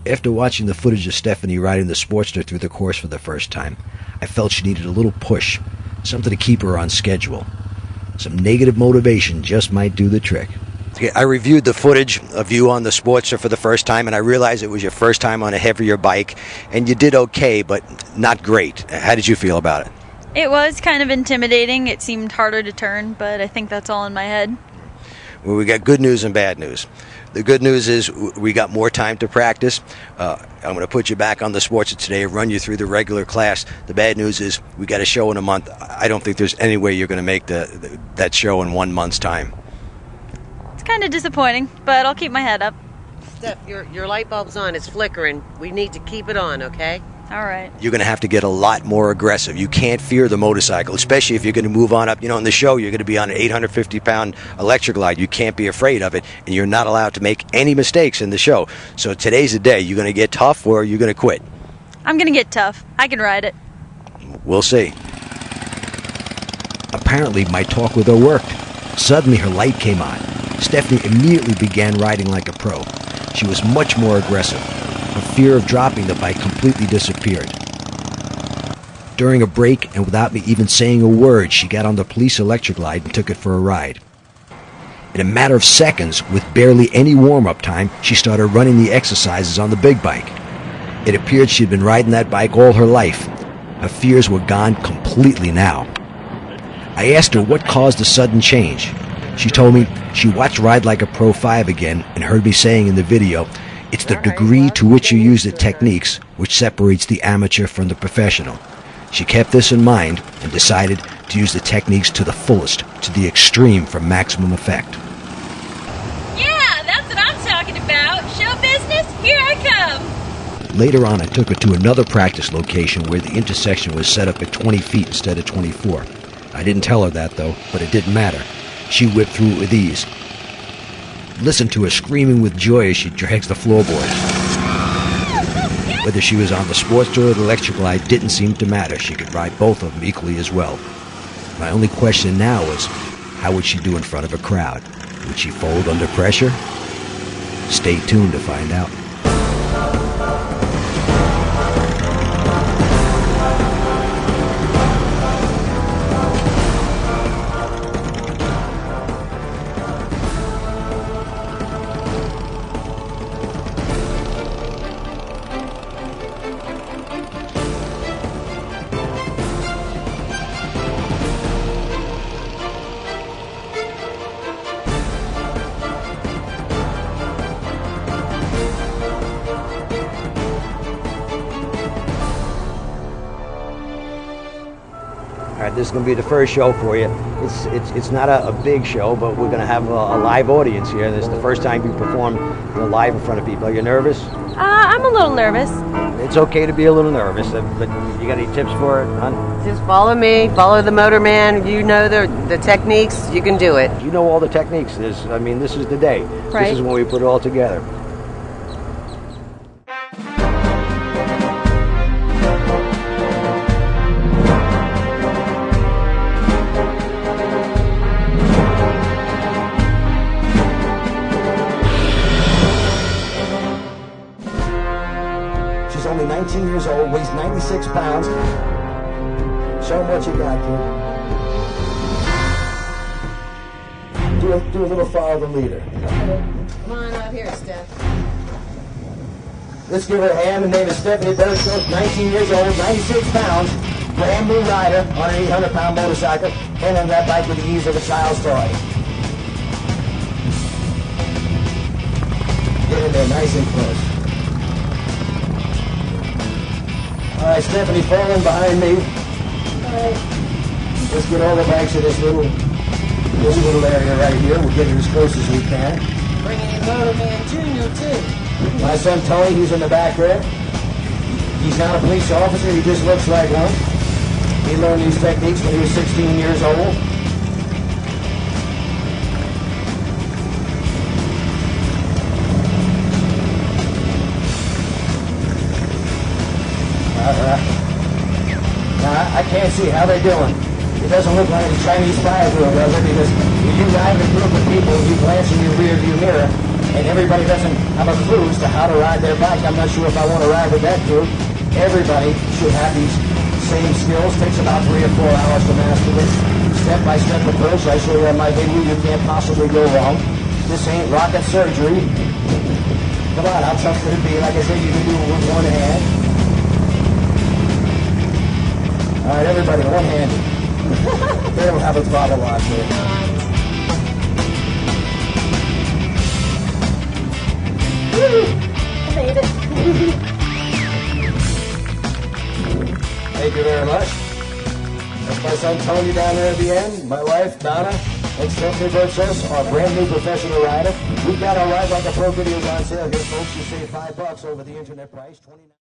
After watching the footage of Stephanie riding the Sportster through the course for the first time, I felt she needed a little push, something to keep her on schedule. Some negative motivation just might do the trick. Okay, I reviewed the footage of you on the Sportster for the first time, and I realized it was your first time on a heavier bike, and you did okay, but not great. How did you feel about it? It was kind of intimidating. It seemed harder to turn, but I think that's all in my head. Well, we got good news and bad news. The good news is we got more time to practice. I'm going to put you back on the Sportster today, run you through the regular class. The bad news is we got a show in a month. I don't think there's any way you're going to make that show in 1 month's time. It's kind of disappointing, but I'll keep my head up. Steph, your light bulb's on. It's flickering. We need to keep it on, okay? All right. You're going to have to get a lot more aggressive. You can't fear the motorcycle, especially if you're going to move on up. You know, in the show, you're going to be on an 850-pound Electra glide. You can't be afraid of it, and you're not allowed to make any mistakes in the show. So today's the day. You're going to get tough, or you're going to quit? I'm going to get tough. I can ride it. We'll see. Apparently, my talk with her worked. Suddenly, her light came on. Stephanie immediately began riding like a pro. She was much more aggressive. Her fear of dropping the bike completely disappeared. During a break, and without me even saying a word, she got on the police electric glide and took it for a ride. In a matter of seconds, with barely any warm-up time, she started running the exercises on the big bike. It appeared she'd been riding that bike all her life. Her fears were gone completely now. I asked her what caused the sudden change. She told me she watched Ride Like a Pro 5 again and heard me saying in the video, it's the degree to which you use the techniques which separates the amateur from the professional. She kept this in mind and decided to use the techniques to the fullest, to the extreme for maximum effect. Yeah, that's what I'm talking about. Show business, here I come. Later on, I took her to another practice location where the intersection was set up at 20 feet instead of 24. I didn't tell her that, though, but it didn't matter. She whipped through it with ease. Listen to her screaming with joy as she drags the floorboards. Whether she was on the Sportster or the Electric glide didn't seem to matter. She could ride both of them equally as well. My only question now was, how would she do in front of a crowd? Would she fold under pressure? Stay tuned to find out. All right, this is going to be the first show for you. It's not a big show, but we're going to have a live audience here. This is the first time you perform live in front of people. Are you nervous? I'm a little nervous. It's okay to be a little nervous, but you got any tips for it, hon? Just follow me, follow the Motorman. You know the techniques, you can do it. You know all the techniques. This is the day. Right. This is when we put it all together. She's only 19 years old, weighs 96 pounds. Show them what you got, kid. Do a little follow the leader. Come on out here, Steph. Let's give her a hand. Her name is Stephanie Bershos, 19 years old, 96 pounds, brand new rider on an 800-pound motorcycle, handling that bike with the ease of a child's toy. Get in there nice and close. All right, Stephanie, falling behind me. All right. Let's get all the bikes to this little area right here. We'll get it as close as we can. Bringing in Motorman Jr. too. My son Tony, he's in the back there. He's not a police officer, he just looks like one. He learned these techniques when he was 16 years old. Now, I can't see how they're doing. It doesn't look like a Chinese fire drill, does it? Because if you ride in a group of people, you glance in your rear view mirror, and everybody doesn't have a clue as to how to ride their bike. I'm not sure if I want to ride with that group. Everybody should have these same skills. Takes about 3 or 4 hours to master this. Step-by-step approach. I show you on my video. You can't possibly go wrong. This ain't rocket surgery. Come on, how tough could it be? Like I said, you can do it with one hand. All right, everybody, one-handed. They don't have a throttle lock here. Thank you very much. That's my son Tony down there at the end. My wife, Donna, and Stephanie Burchos, our brand new professional rider. We've got our Ride Like a Pro videos on sale here, folks. You save $5 over the internet price, $29.